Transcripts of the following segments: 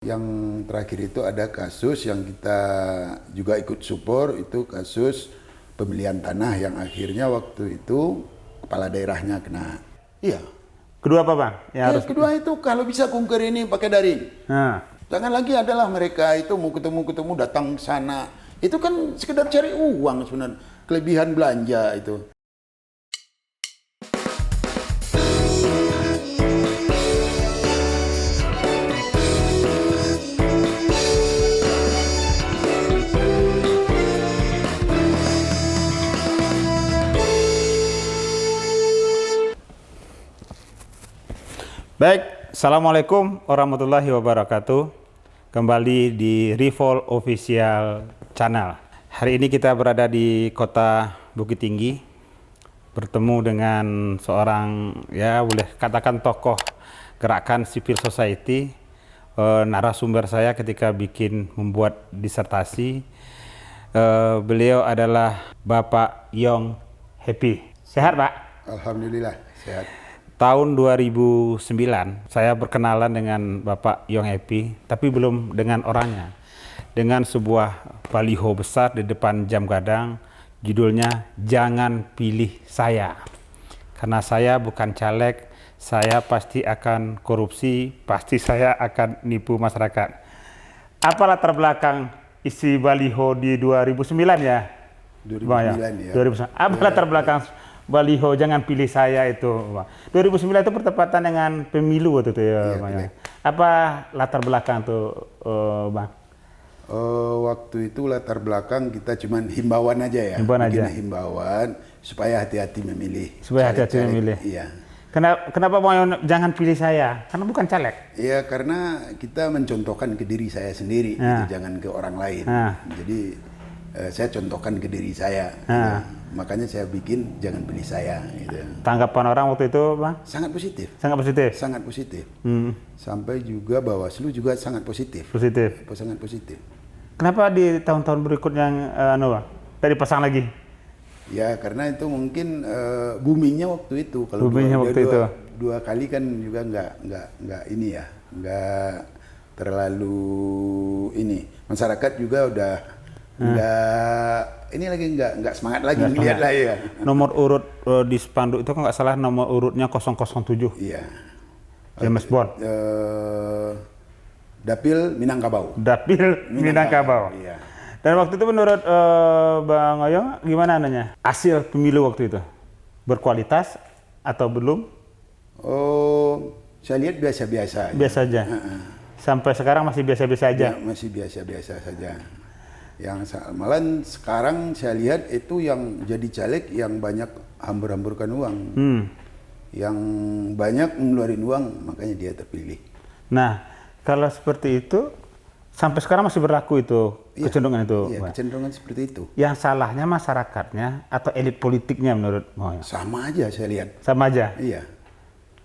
Yang terakhir itu ada kasus yang kita juga ikut support, itu kasus pembelian tanah yang akhirnya waktu itu kepala daerahnya kena. Iya. Kedua apa Bang? Kedua itu kalau bisa kunker ini pakai daring. Nah, Jangan lagi adalah mereka itu mau ketemu datang sana. Itu kan sekedar cari uang sebenarnya. Kelebihan belanja itu. baik. Assalamualaikum warahmatullahi wabarakatuh. Kembali di Revol Official Channel. Hari ini kita berada di kota Bukit Tinggi, bertemu dengan seorang, ya boleh katakan tokoh gerakan civil society, narasumber saya ketika membuat disertasi. Beliau adalah Bapak Yong Happy. Sehat Pak? Alhamdulillah sehat. Tahun 2009 saya berkenalan dengan Bapak Yong Happy, tapi belum dengan orangnya. Dengan sebuah baliho besar di depan jam gadang, judulnya "Jangan Pilih Saya". Karena saya bukan caleg, saya pasti akan korupsi, pasti saya akan nipu masyarakat. Apa latar belakang isi baliho di 2009 ya? 2009 ya. 2009. Apa latar belakang baliho "Jangan Pilih Saya" itu, Bang? 2009 itu bertepatan dengan pemilu waktu itu ya, Bang. Iya. Apa latar belakang tuh, Bang? Waktu itu latar belakang kita cuman himbauan aja ya. Himbauan Bikin aja. himbauan supaya hati-hati memilih. Supaya hati-hati Caleg-caleg. memilih. Iya. Kenapa Bang jangan pilih saya? Karena bukan caleg. Iya, karena kita mencontohkan ke diri saya sendiri, Nah. gitu, jangan ke orang lain. Nah. Jadi saya contohkan ke diri saya. Gitu. Nah. Makanya saya bikin jangan pilih saya. Gitu. Tanggapan orang waktu itu, Bang? Sangat positif. Sangat positif. Sangat positif. Hmm, Sampai juga Bawaslu juga sangat positif. positif. Sangat positif. Kenapa di tahun-tahun berikutnya Bang? Tadi pasang lagi? Ya karena itu mungkin boomingnya waktu itu. Kalau Boomingnya waktu itu. dua kali kan juga nggak ini ya, nggak terlalu ini. Masyarakat juga udah nggak ini lagi nggak semangat lagi ngeliat lah ya. Nomor urut di spanduk itu kan nggak salah nomor urutnya 007. Iya. James Bond. Dapil Minangkabau. Dapil Minangkabau. Iya. Dan waktu itu menurut Bang Oyong gimana nanya? Hasil pemilu waktu itu berkualitas atau belum? Oh, saya lihat biasa-biasa. Biasa aja. Sampai sekarang masih biasa-biasa aja. Ya, masih biasa-biasa saja. Malah sekarang saya lihat itu yang jadi caleg yang banyak hambur-hamburkan uang. Yang banyak ngeluarin uang, makanya dia terpilih. Nah, kalau seperti itu sampai sekarang masih berlaku itu, kecenderungan itu. Iya, kecenderungan seperti itu. Yang salahnya masyarakatnya atau elit politiknya menurut Bang Oyong? Sama aja saya lihat. Sama aja. Iya.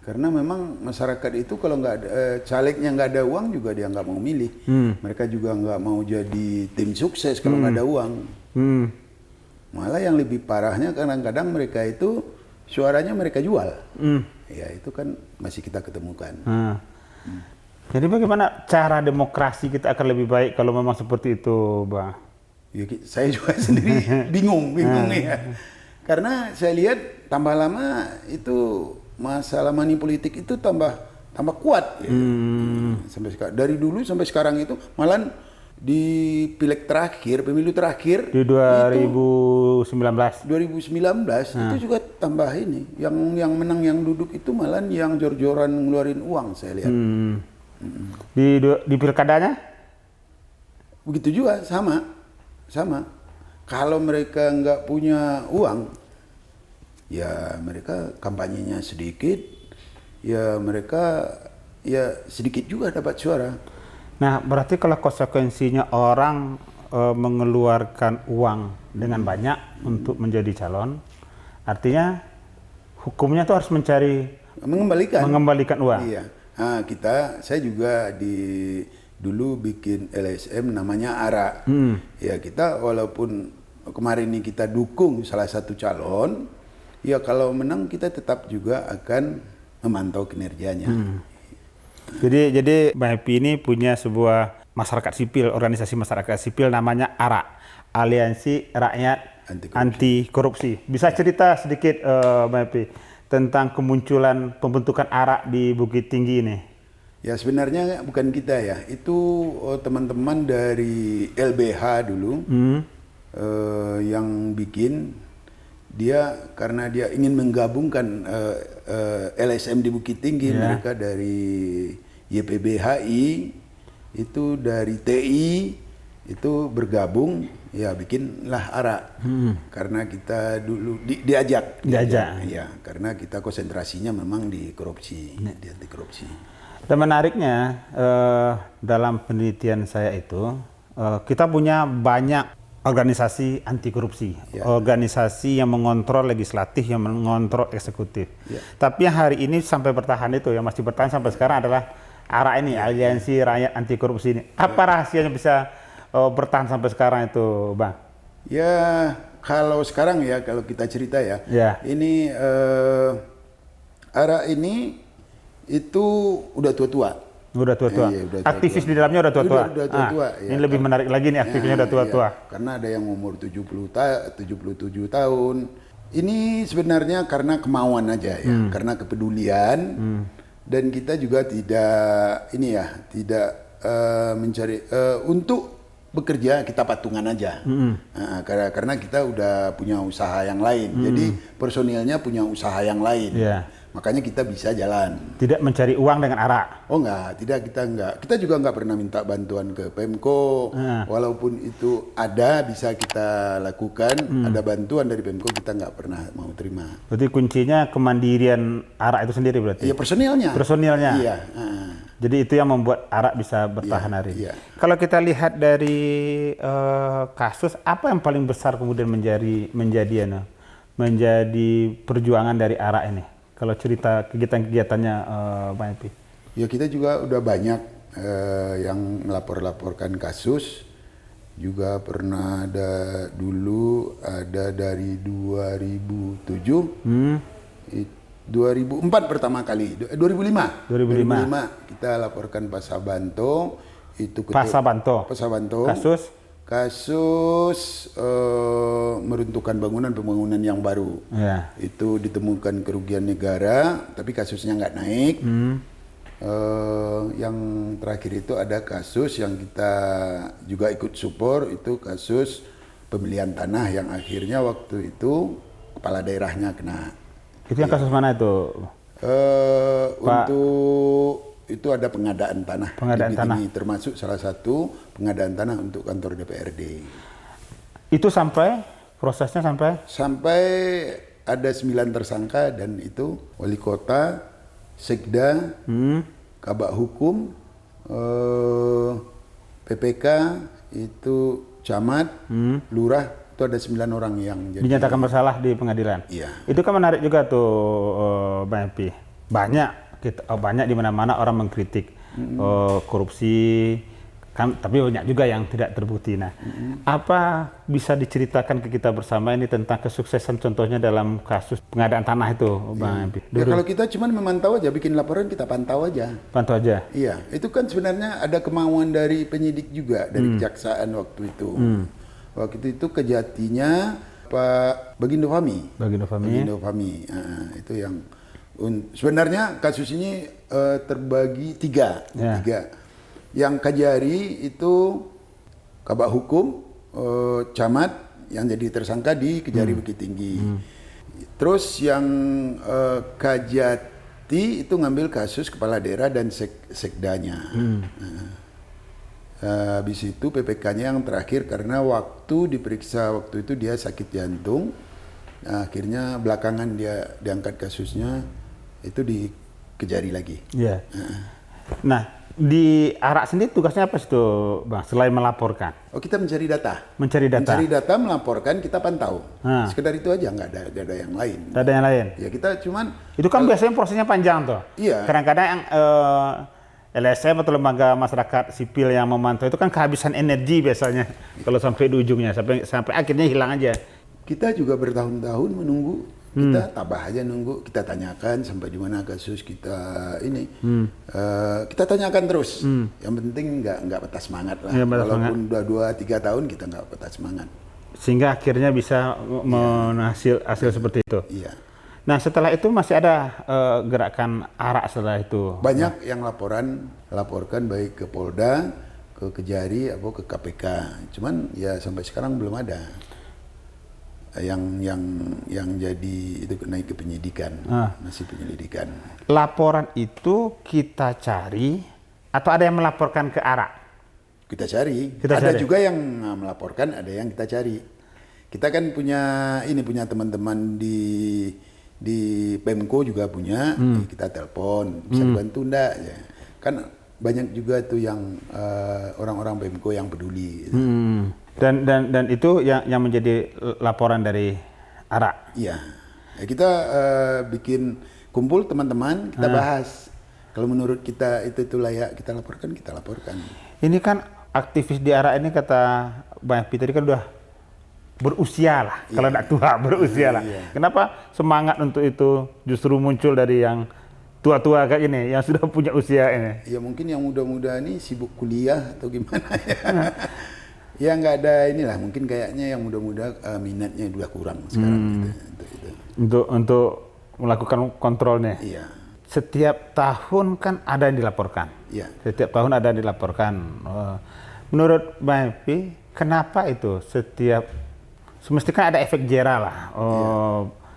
Karena memang masyarakat itu kalau nggak ada calegnya nggak ada uang juga dia nggak mau milih. Mereka juga nggak mau jadi tim sukses kalau nggak ada uang. Malah yang lebih parahnya kadang-kadang mereka itu suaranya mereka jual. Ya itu kan masih kita ketemukan. Jadi bagaimana cara demokrasi kita akan lebih baik kalau memang seperti itu, Bang? Ya, saya juga sendiri bingung ya. Karena saya lihat tambah lama itu masalah money politik itu tambah kuat. Ya. Sampai sekarang, dari dulu sampai sekarang itu malah di pemilu terakhir Di 2019. 2019 itu juga tambah ini. Yang menang yang duduk itu malah yang jor-joran ngeluarin uang saya lihat. Di pilkadanya? Begitu juga sama. Kalau mereka nggak punya uang, ya mereka kampanyenya sedikit, ya mereka ya sedikit juga dapat suara. Nah, berarti kalau konsekuensinya orang mengeluarkan uang dengan banyak untuk menjadi calon, artinya hukumnya tuh harus mengembalikan uang. Iya. Nah, saya juga dulu bikin LSM namanya ARA. Ya kita walaupun kemarin ini kita dukung salah satu calon, ya kalau menang kita tetap juga akan memantau kinerjanya. Jadi Bang Happy ini punya sebuah masyarakat sipil, organisasi masyarakat sipil namanya ARA, Aliansi Rakyat Anti Korupsi. Bisa cerita sedikit Bang Happy tentang kemunculan pembentukan ARA di Bukit Tinggi ini? Ya sebenarnya bukan kita ya, itu teman-teman dari LBH dulu yang bikin. Dia karena dia ingin menggabungkan LSM di Bukit Tinggi, mereka dari YPBHI, itu dari TI, itu bergabung, ya bikinlah ARA. Karena kita dulu diajak. Ya, karena kita konsentrasinya memang di korupsi, di anti korupsi. Dan menariknya dalam penelitian saya itu kita punya banyak organisasi anti korupsi, organisasi yang mengontrol legislatif, yang mengontrol eksekutif. Tapi yang hari ini sampai bertahan itu, yang masih bertahan sampai sekarang adalah ARA ini, Aliansi Rakyat Anti Korupsi ini. Apa rahasianya bisa bertahan sampai sekarang itu, Bang? Ya kalau sekarang ya, kalau kita cerita ya, ini ARA ini itu udah tua-tua. Udah tua-tua. Aktivis di dalamnya udah tua-tua. Udah tua-tua. Ini lebih menarik lagi nih, aktifnya udah tua-tua. Karena ada yang umur 77 tahun. Ini sebenarnya karena kemauan aja ya, karena kepedulian. Dan kita juga tidak tidak mencari untuk bekerja, kita patungan aja. Karena kita udah punya usaha yang lain. Jadi personilnya punya usaha yang lain. Makanya kita bisa jalan. Tidak mencari uang dengan ARA? Oh enggak, kita enggak. Kita juga enggak pernah minta bantuan ke Pemko. Walaupun itu ada, bisa kita lakukan. Ada bantuan dari Pemko, kita enggak pernah mau terima. Berarti kuncinya kemandirian ARA itu sendiri berarti? Iya, personilnya. Personilnya? Iya. Jadi itu yang membuat ARA bisa bertahan hari ini. Kalau kita lihat dari kasus, apa yang paling besar kemudian menjadi perjuangan dari ARA ini? Kalau cerita kegiatan-kegiatannya Bang Happy. Ya kita juga udah banyak yang melapor-laporkan kasus. Juga pernah ada dulu, ada dari 2007, 2004 pertama kali, 2005 kita laporkan Pak Sabanto. Itu Pak Sabanto. Kasus meruntuhkan pembangunan yang baru. Itu ditemukan kerugian negara, tapi kasusnya nggak naik. Yang terakhir itu ada kasus yang kita juga ikut support, itu kasus pembelian tanah yang akhirnya waktu itu kepala daerahnya kena. Itu yang kasus mana itu? Untuk itu ada pengadaan tanah. Pengadaan tanah. Ini termasuk salah satu pengadaan tanah untuk kantor DPRD. Itu prosesnya sampai ada 9 tersangka, dan itu wali kota, sekda, kabak hukum, PPK, itu camat, lurah, itu ada 9 orang yang dinyatakan bersalah di pengadilan. Iya. Itu kan menarik juga tuh Bang Happy. Banyak di mana-mana orang mengkritik korupsi, kan, tapi banyak juga yang tidak terbukti. Nah, apa bisa diceritakan ke kita bersama ini tentang kesuksesan contohnya dalam kasus pengadaan tanah itu, Bang Happy? Ya kalau kita cuma memantau aja, bikin laporan kita pantau aja. Pantau aja? Iya, itu kan sebenarnya ada kemauan dari penyidik juga, dari kejaksaan waktu itu. Waktu itu kejatinya Pak Bagindo Fahmi. Itu yang sebenarnya kasus ini terbagi tiga. Yang Kajari itu kabak hukum, camat yang jadi tersangka di Kejari Bukit Tinggi. Terus yang Kajati itu ngambil kasus kepala daerah dan sekdanya. Habis itu PPK-nya yang terakhir, karena waktu diperiksa waktu itu dia sakit jantung. Akhirnya belakangan dia diangkat kasusnya, itu di Kejari lagi. Nah, di ARA sendiri tugasnya apa sih tuh, Bang, selain melaporkan? Oh, kita mencari data. Mencari data, melaporkan, kita pantau. Sekedar itu aja, nggak ada yang lain. Nggak ada yang lain? Ya kita cuman... Itu kan biasanya prosesnya panjang tuh. Iya. Kadang-kadang yang LSM atau lembaga masyarakat sipil yang memantau itu kan kehabisan energi biasanya kalau sampai di ujungnya, sampai akhirnya hilang aja. Kita juga bertahun-tahun menunggu Kita tabah aja nunggu, kita tanyakan sampai di mana kasus kita ini. Kita tanyakan terus. Yang penting nggak patah semangat lah. Walaupun udah 2-3 tahun kita nggak patah semangat. Sehingga akhirnya bisa hasil seperti itu. Iya. Nah setelah itu masih ada gerakan ARA setelah itu. Banyak yang laporkan baik ke Polda, ke Kejari, atau ke KPK. Cuman ya sampai sekarang belum ada yang jadi itu naik ke penyidikan, masih penyelidikan. Laporan itu kita cari atau ada yang melaporkan ke ARA? Kita cari. Ada juga yang melaporkan, ada yang kita cari. Kita kan punya teman-teman di Pemko juga punya, kita telepon, bisa dibantu enggak ya. Kan banyak juga tuh yang orang-orang Pemko yang peduli. Gitu. Dan itu yang menjadi laporan dari ARA. Iya. Ya, kita bikin kumpul teman-teman, kita bahas. Kalau menurut kita itu layak kita laporkan. Ini kan aktivis di ARA ini kata Bang Epi tadi kan udah berusia lah, kalau tidak tua berusia lah. Kenapa semangat untuk itu justru muncul dari yang tua-tua kayak ini, yang sudah punya usia ini? Ya mungkin yang muda-muda ini sibuk kuliah atau gimana ya. Ya nggak ada inilah, mungkin kayaknya yang muda-muda minatnya udah kurang sekarang gitu. Untuk melakukan kontrolnya. Iya. Setiap tahun kan ada yang dilaporkan. Iya. Setiap tahun ada yang dilaporkan. Menurut Bang Epi, kenapa itu semestinya ada efek jera lah.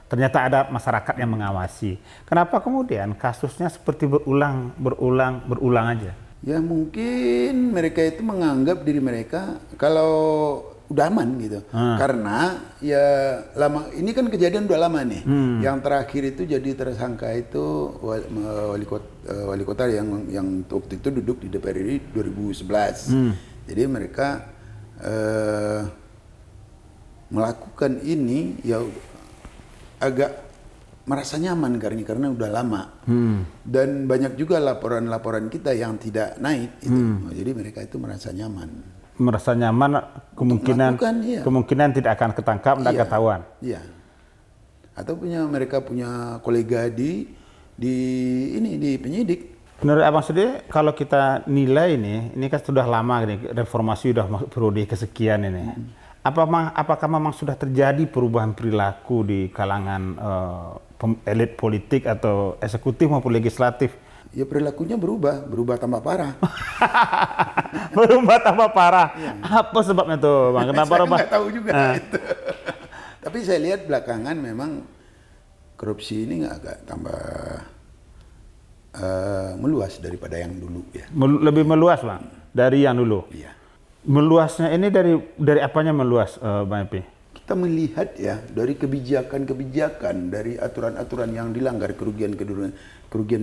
Ternyata ada masyarakat yang mengawasi. Kenapa kemudian kasusnya seperti berulang aja? Ya mungkin mereka itu menganggap diri mereka kalau udah aman gitu. Karena ya lama ini kan kejadian udah lama nih. Yang terakhir itu jadi tersangka itu wali kota yang waktu itu duduk di DPR RI 2011. Jadi mereka melakukan ini ya agak merasa nyaman karena udah lama. Dan banyak juga laporan-laporan kita yang tidak naik itu. Jadi mereka itu merasa nyaman. Merasa nyaman, kemungkinan tidak akan ketangkap, tidak ketahuan. Iya. Atau mereka punya kolega di penyidik. Menurut Abang sendiri, kalau kita nilai ini kan sudah lama nih, reformasi sudah periode kesekian ini. Apakah memang sudah terjadi perubahan perilaku di kalangan elit politik atau eksekutif maupun legislatif? Ya perilakunya berubah tambah parah. Berubah tambah parah. Ya. Apa sebabnya tuh, Bang? Kenapa saya nggak tahu juga itu. Tapi saya lihat belakangan memang korupsi ini agak tambah meluas daripada yang dulu ya. Lebih meluas, Bang, dari yang dulu. Iya. Meluasnya ini dari apanya meluas, Bang Epi? Kita melihat ya dari kebijakan, dari aturan-aturan yang dilanggar, kerugian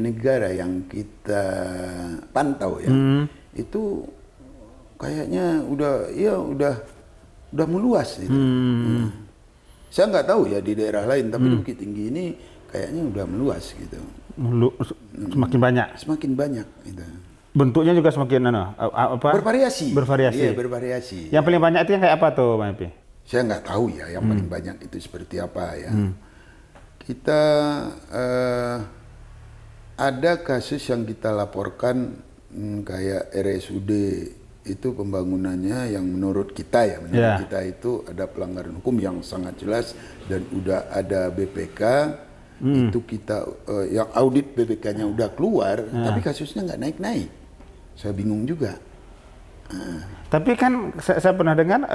negara yang kita pantau ya. Itu kayaknya udah meluas itu. Saya nggak tahu ya di daerah lain, tapi di Bukit Tinggi ini kayaknya udah meluas gitu. Semakin banyak. Semakin banyak gitu. Bentuknya juga semakin bervariasi. Iya, bervariasi. Yang paling banyak itu yang kayak apa tuh, Bang Epi? Saya nggak tahu ya yang paling banyak itu seperti apa ya. Kita ada kasus yang kita laporkan kayak RSUD itu pembangunannya yang menurut kita kita itu ada pelanggaran hukum yang sangat jelas dan udah ada BPK. Itu kita yang audit BPK-nya udah keluar, tapi kasusnya nggak naik-naik. Saya bingung juga. Tapi kan saya pernah dengar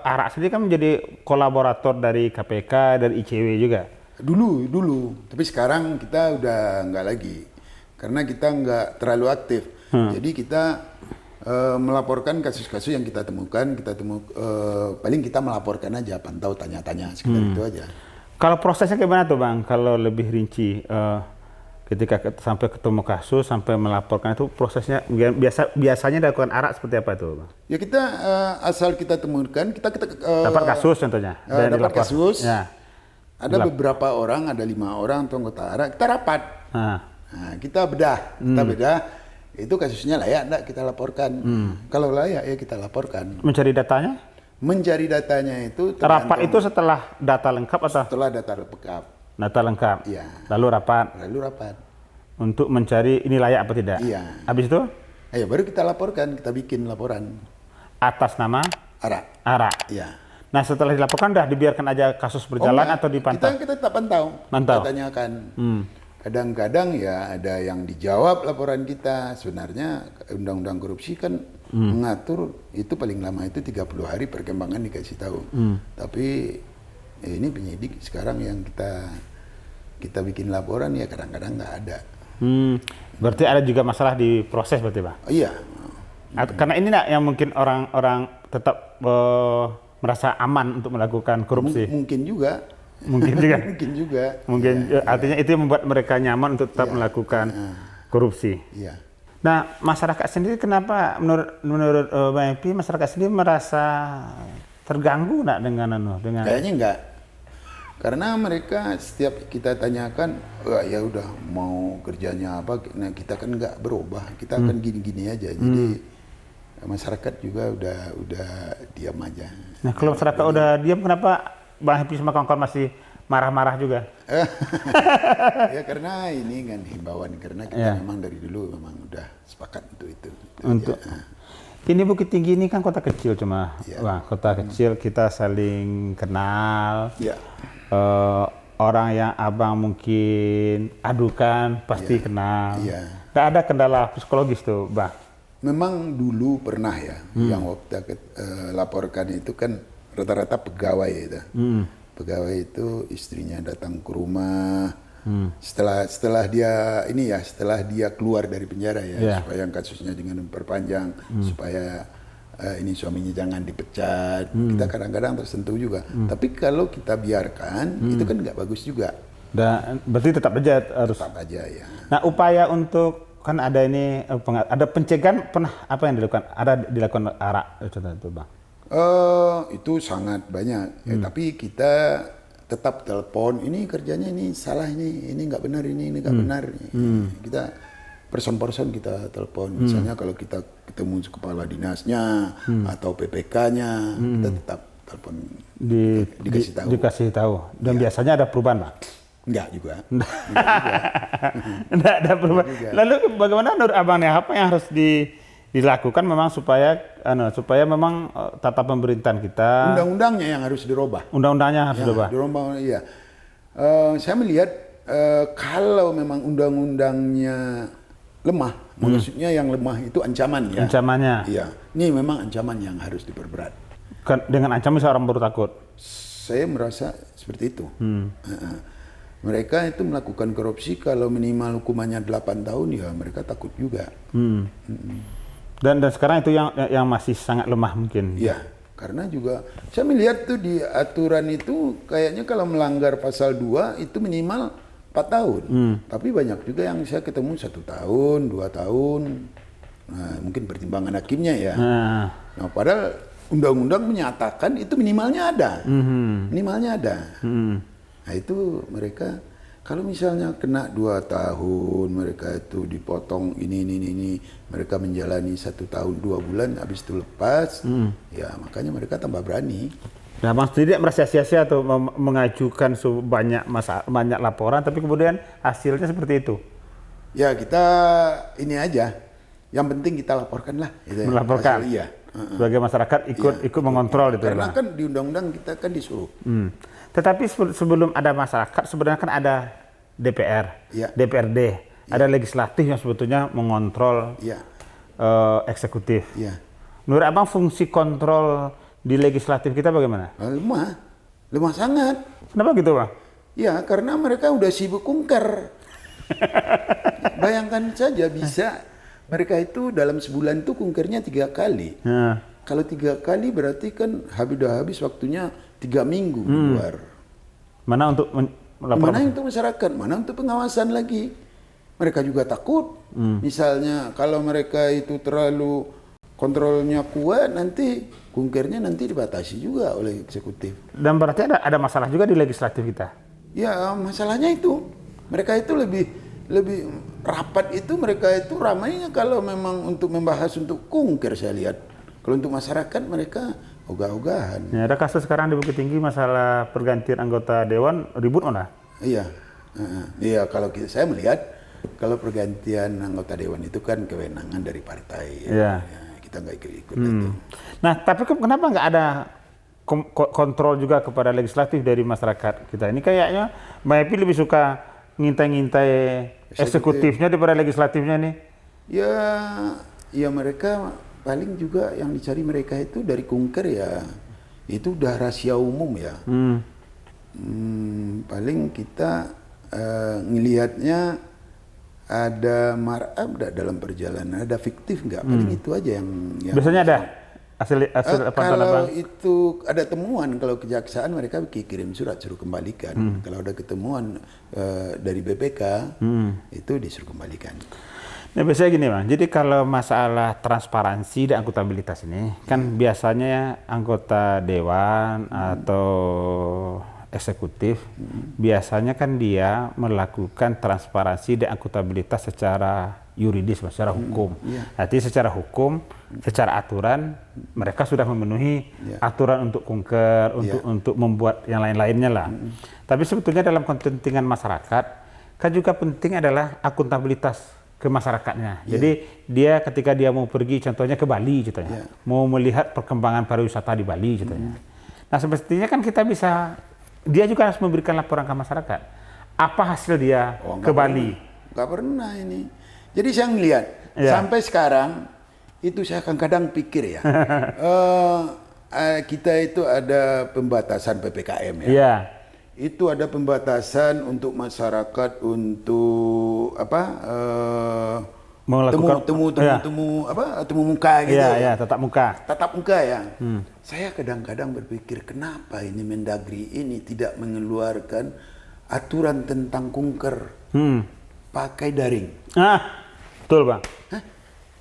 ARA sendiri kan menjadi kolaborator dari KPK, dari ICW juga. Dulu. Tapi sekarang kita udah nggak lagi. Karena kita nggak terlalu aktif. Jadi kita melaporkan kasus-kasus yang kita temukan, paling kita melaporkan aja, pantau, tanya-tanya, sekitar itu aja. Kalau prosesnya gimana tuh, Bang? Kalau lebih rinci, ketika sampai ketemu kasus, sampai melaporkan itu prosesnya biasanya dilakukan ARA seperti apa itu, Bang? Ya kita asal kita temukan, kita dapat kasus contohnya. Dapat kasus. Ya. Ada beberapa orang, ada 5 orang atau anggota ARA, kita rapat. Nah, kita bedah, itu kasusnya layak enggak kita laporkan. Kalau layak ya kita laporkan. Mencari datanya? Mencari datanya itu rapat itu setelah data lengkap atau? Setelah data lengkap. Data lengkap. Iya. Lalu rapat Lalu rapat. untuk mencari ini layak apa tidak. Iya. Habis itu Baru kita laporkan, kita bikin laporan. atas nama ARA. ARA. Iya. Nah setelah dilaporkan udah dibiarkan aja kasus berjalan enggak. atau dipantau? Kita tetap pantau. Mantau. Kita tanyakan. Kadang-kadang ya ada yang dijawab laporan kita. Sebenarnya undang-undang korupsi kan mengatur itu paling lama itu 30 hari perkembangan dikasih tahu. Tapi ini penyidik sekarang yang kita bikin laporan ya kadang-kadang nggak ada. Berarti ada juga masalah di proses berarti Bang? Iya. Karena ini yang mungkin orang-orang tetap merasa aman untuk melakukan korupsi. Mungkin juga. Mungkin juga. Mungkin juga. Mungkin artinya itu yang membuat mereka nyaman untuk tetap melakukan korupsi. Iya. Nah, masyarakat sendiri kenapa menurut Bang Epi masyarakat sendiri merasa terganggu nggak dengan Kayaknya enggak. Karena mereka setiap kita tanyakan, wah ya udah mau kerjanya apa, nah kita kan nggak berubah, kita akan gini-gini aja. Jadi masyarakat juga udah diam aja. Nah, kalau masyarakat udah diam, kenapa Bang Epi sama kawan-kawan masih marah-marah juga? Ya karena ini kan himbauan, karena kita memang dari dulu memang udah sepakat untuk itu. Untuk ini Bukit Tinggi ini kan kota kecil cuma, Bang, kota kecil kita saling kenal. Ya. Orang yang abang mungkin adukan pasti kenal. Iya. Nggak ada kendala psikologis tuh, Bang? Memang dulu pernah ya, yang waktu laporkan itu kan rata-rata pegawai itu. Pegawai itu istrinya datang ke rumah. Setelah dia keluar dari penjara ya, supaya kasusnya dengan memperpanjang, supaya ini suaminya jangan dipecat. Kita kadang-kadang tersentuh juga. Tapi kalau kita biarkan, itu kan nggak bagus juga. Dan berarti tetap aja harus. Tetap aja ya. Nah, upaya untuk kan ada ini ada pencegahan pernah apa yang dilakukan? Ada dilakukan ARA itu, Bang? Itu sangat banyak. Tapi kita tetap telepon. Ini kerjanya ini salah ini nggak benar ini nggak benar. Kita person kita telepon. Misalnya kalau kita ketemu kepala dinasnya atau PPK-nya, kita tetap telepon dikasih tahu. Dikasih tahu. Dan biasanya ada perubahan, Bang? Enggak juga. Enggak ada perubahan. Lalu bagaimana menurut Abang nih, apa yang harus dilakukan memang supaya memang tata pemerintahan kita, undang-undangnya yang harus dirubah. Undang-undangnya harus dirubah. Iya. Saya melihat kalau memang undang-undangnya lemah, maksudnya yang lemah itu ancaman ya. Ancamannya. Iya. Ini memang ancaman yang harus diperberat. Dengan ancaman seorang baru takut. Saya merasa seperti itu. Mereka itu melakukan korupsi kalau minimal hukumannya 8 tahun ya mereka takut juga. Dan sekarang itu yang masih sangat lemah mungkin. Iya. Karena juga saya melihat tuh di aturan itu kayaknya kalau melanggar pasal 2 itu minimal 4 tahun. Tapi banyak juga yang saya ketemu 1 tahun, 2 tahun. Nah, mungkin pertimbangan hakimnya ya. Nah, padahal undang-undang menyatakan itu minimalnya ada. Minimalnya ada. Nah, itu mereka kalau misalnya kena 2 tahun, mereka itu dipotong ini, mereka menjalani 1 tahun 2 bulan, habis itu lepas, ya makanya mereka tambah berani. Nah, Bang tidak merasa sia-sia atau mengajukan banyak laporan, tapi kemudian hasilnya seperti itu? Ya kita ini aja, yang penting kita laporkan lah. Gitu, melaporkan. Iya. Sebagai masyarakat ikut mengontrol itu. Karena kan di undang-undang kita kan disuruh. Tetapi sebelum ada masyarakat sebenarnya kan ada DPR, DPRD, ada legislatif yang sebetulnya mengontrol eksekutif. Menurut Abang fungsi kontrol di legislatif kita bagaimana? Lemah sangat. Kenapa gitu, Bang? Ya karena mereka udah sibuk kungker. Bayangkan saja bisa mereka itu dalam sebulan itu kungkernya 3 kali. Kalau 3 kali berarti kan habis waktunya 3 minggu keluar. Mana untuk mana untuk masyarakat, mana untuk pengawasan lagi. Mereka juga takut. Misalnya kalau mereka itu terlalu kontrolnya kuat, nanti kungkernya nanti dibatasi juga oleh eksekutif. Dan berarti ada masalah juga di legislatif kita? Ya masalahnya itu. Mereka itu lebih rapat itu, mereka itu ramainya kalau memang untuk membahas untuk kungker saya lihat. Kalau untuk masyarakat mereka ogah-ogahan. Ya, ada kasus sekarang di Bukit Tinggi masalah pergantian anggota dewan ribut mana? Iya, iya kalau saya melihat kalau pergantian anggota dewan itu kan kewenangan dari partai. Iya. Ya, kita nggak ikut-ikut itu. Nah, tapi kenapa nggak ada kontrol juga kepada legislatif dari masyarakat kita? Ini kayaknya Mbak Epi lebih suka ngintai-ngintai eksekutifnya daripada legislatifnya nih. Ya, ya mereka paling juga yang dicari mereka itu dari kunker ya. Itu udah rahasia umum ya. Paling kita ngelihatnya ada markup dalam perjalanan, ada fiktif nggak? Paling itu aja yang biasanya ada hasil pantauan kalau Abang? itu ada temuan, kalau kejaksaan mereka kirim surat suruh kembalikan. Kalau ada ketemuan dari BPK itu disuruh kembalikan. Nah, biasanya gini Bang, jadi kalau masalah transparansi dan akuntabilitas ini kan biasanya anggota dewan atau eksekutif biasanya kan dia melakukan transparansi dan akuntabilitas secara yuridis, secara hukum. Artinya secara hukum, secara aturan mereka sudah memenuhi aturan untuk kunker, untuk membuat yang lain-lainnya lah. Tapi sebetulnya dalam kepentingan masyarakat kan juga penting adalah akuntabilitas ke masyarakatnya. Jadi dia ketika dia mau pergi contohnya ke Bali contohnya, mau melihat perkembangan pariwisata di Bali contohnya. Nah, semestinya kan kita bisa, dia juga harus memberikan laporan ke masyarakat. Apa hasil dia ke Bali? Nggak pernah ini. Jadi saya ngelihat sampai sekarang itu saya kadang pikir ya, kita itu ada pembatasan PPKM ya. Iya. Itu ada pembatasan untuk masyarakat untuk apa? Melakukan temu muka gitu. Iya, tatap muka. Tatap muka ya. Saya kadang-kadang berpikir kenapa ini Mendagri ini tidak mengeluarkan aturan tentang kunker pakai daring. Betul Bang.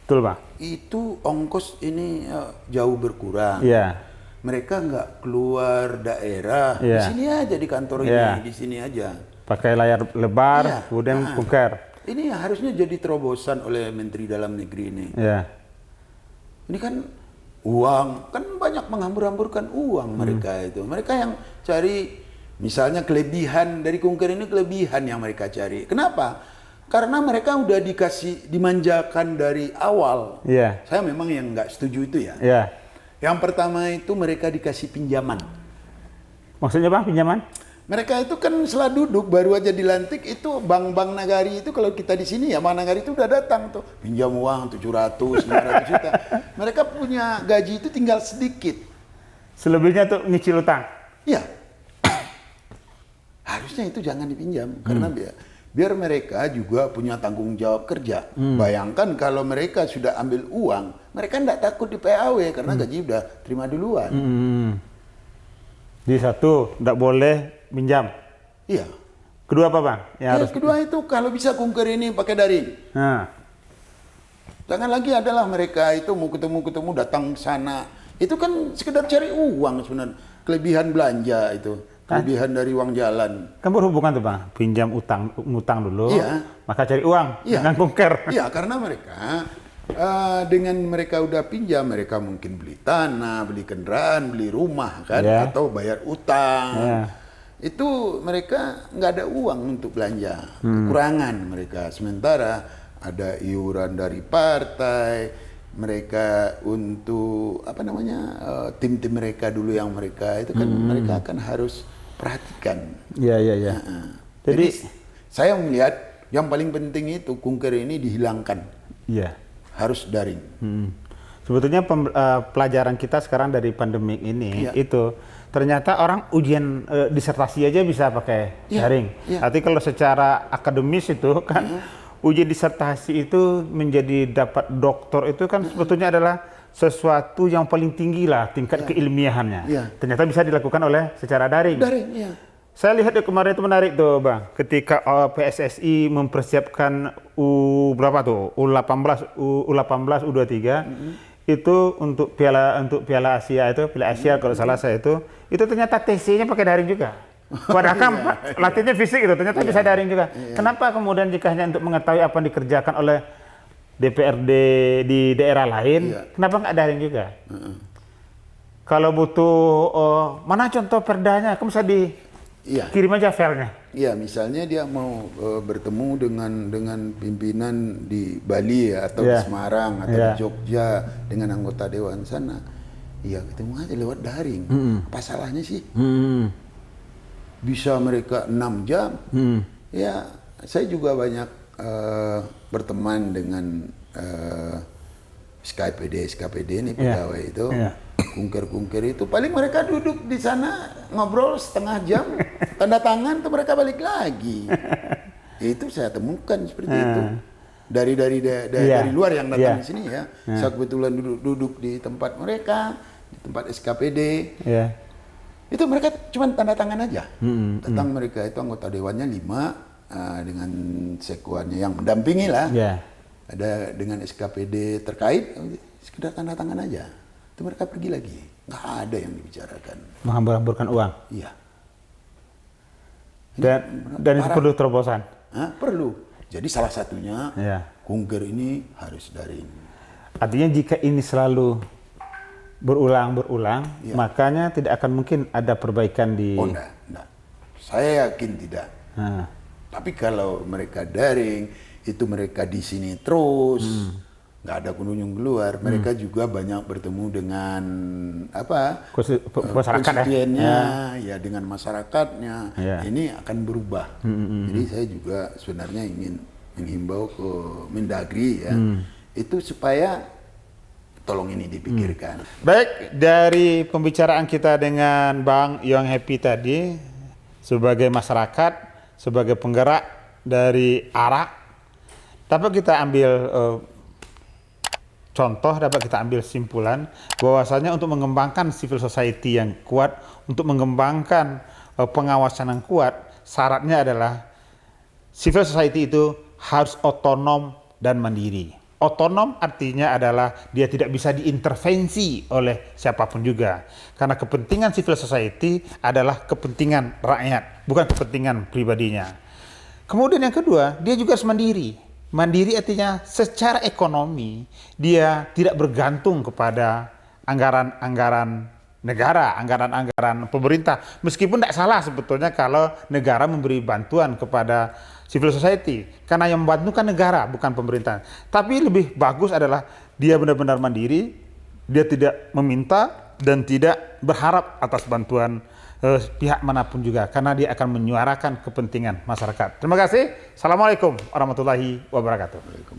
Betul Bang. Itu ongkos ini jauh berkurang. Iya. Mereka nggak keluar daerah, di sini aja di kantor ini, di sini aja. Pakai layar lebar, kemudian kunker. Ini harusnya jadi terobosan oleh Menteri Dalam Negeri ini. Iya. Ini kan uang, kan banyak menghambur-hamburkan uang mereka itu. Mereka yang cari, misalnya kelebihan dari kunker ini, kelebihan yang mereka cari. Kenapa? Karena mereka udah dimanjakan dari awal. Iya. Saya memang yang nggak setuju itu ya. Iya. Yang pertama itu mereka dikasih pinjaman. Maksudnya Bang, pinjaman? Mereka itu kan setelah duduk baru aja dilantik itu bank Nagari itu, kalau kita di sini ya Bank Nagari itu udah datang tuh pinjam uang 700, 500 juta. Mereka punya gaji itu tinggal sedikit. Selebihnya tuh nyicil utang. Iya. Harusnya itu jangan dipinjam karena biar mereka juga punya tanggung jawab kerja. Bayangkan kalau mereka sudah ambil uang, mereka enggak takut di PAW karena gaji udah terima duluan. Jadi satu, enggak boleh pinjam. Iya. Kedua apa Bang? Kedua itu kalau bisa kunker ini pakai daring. Jangan lagi adalah mereka itu mau ketemu datang sana. Itu kan sekedar cari uang sebenarnya. Kelebihan belanja itu. Kelebihan dari uang jalan. Kan berhubungan tuh Bang, pinjam ngutang dulu, maka cari uang dengan kunker. Iya, karena mereka dengan mereka udah pinjam, mereka mungkin beli tanah, beli kendaraan, beli rumah kan, atau bayar utang. Itu mereka nggak ada uang untuk belanja, kekurangan mereka. Sementara ada iuran dari partai, mereka untuk apa namanya tim-tim mereka dulu yang mereka itu kan mereka akan harus perhatikan. Iya. Jadi saya melihat yang paling penting itu kunker ini dihilangkan. Iya. Harus daring. Sebetulnya pelajaran kita sekarang dari pandemik ini itu ternyata orang ujian disertasi aja bisa pakai daring. Artinya kalau secara akademis itu kan ujian disertasi itu menjadi dapat doktor itu kan sebetulnya adalah sesuatu yang paling tinggi lah tingkat keilmiahannya. Ternyata bisa dilakukan oleh secara daring. Saya lihat kemarin itu menarik tuh Bang, ketika PSSI mempersiapkan berapa tuh U18, U23 itu untuk Piala Asia itu, Piala Asia kalau salah saya itu ternyata TC-nya pakai daring juga. Padahal kan latihannya fisik itu ternyata bisa daring juga. Kenapa kemudian jika hanya untuk mengetahui apa yang dikerjakan oleh DPRD di daerah lain, kenapa nggak daring juga? Kalau butuh mana contoh perdanya, kamu bisa dikirim aja filenya. Ya, misalnya dia mau bertemu dengan pimpinan di Bali ya, atau di Semarang atau di Jogja dengan anggota dewan sana. Ya ketemu aja lewat daring. Apa salahnya sih? Bisa mereka 6 jam. Ya, saya juga banyak berteman dengan SKPD ini pegawai itu. Kunker-kunker itu paling mereka duduk di sana ngobrol setengah jam, tanda tangan tuh mereka balik lagi. Itu saya temukan seperti itu dari luar yang datang di sini ya. Saya kebetulan duduk di tempat mereka, di tempat SKPD. Itu mereka cuma tanda tangan aja. Datang mereka itu anggota dewannya 5 dengan sekuannya yang mendampingi lah. Ada dengan SKPD terkait, sekedar tanda tangan aja. Itu mereka pergi lagi, nggak ada yang dibicarakan. Menghambur-hamburkan uang. Iya. Dan itu perlu terobosan. Perlu. Jadi salah satunya kunker ini harus daring. Artinya jika ini selalu berulang, makanya tidak akan mungkin ada perbaikan di. Oh enggak. Saya yakin tidak. Tapi kalau mereka daring, itu mereka di sini terus. Nggak ada kunjung keluar, mereka juga banyak bertemu dengan konstituennya, ya dengan masyarakatnya. Ini akan berubah. Jadi saya juga sebenarnya ingin menghimbau ke Mendagri ya, itu supaya tolong ini dipikirkan. Baik, dari pembicaraan kita dengan Bang Yong Happy tadi, sebagai masyarakat, sebagai penggerak dari ARA, dapat kita ambil contoh, dapat kita ambil simpulan bahwasanya untuk mengembangkan civil society yang kuat, untuk mengembangkan pengawasan yang kuat, syaratnya adalah civil society itu harus otonom dan mandiri. Otonom artinya adalah dia tidak bisa diintervensi oleh siapapun juga. Karena kepentingan civil society adalah kepentingan rakyat, bukan kepentingan pribadinya. Kemudian yang kedua, dia juga harus mandiri. Mandiri artinya secara ekonomi dia tidak bergantung kepada anggaran-anggaran negara, anggaran-anggaran pemerintah. Meskipun tidak salah sebetulnya kalau negara memberi bantuan kepada civil society, karena yang membantu kan negara bukan pemerintah. Tapi lebih bagus adalah dia benar-benar mandiri, dia tidak meminta dan tidak berharap atas bantuan pihak manapun juga, karena dia akan menyuarakan kepentingan masyarakat. Terima kasih. Assalamualaikum warahmatullahi wabarakatuh.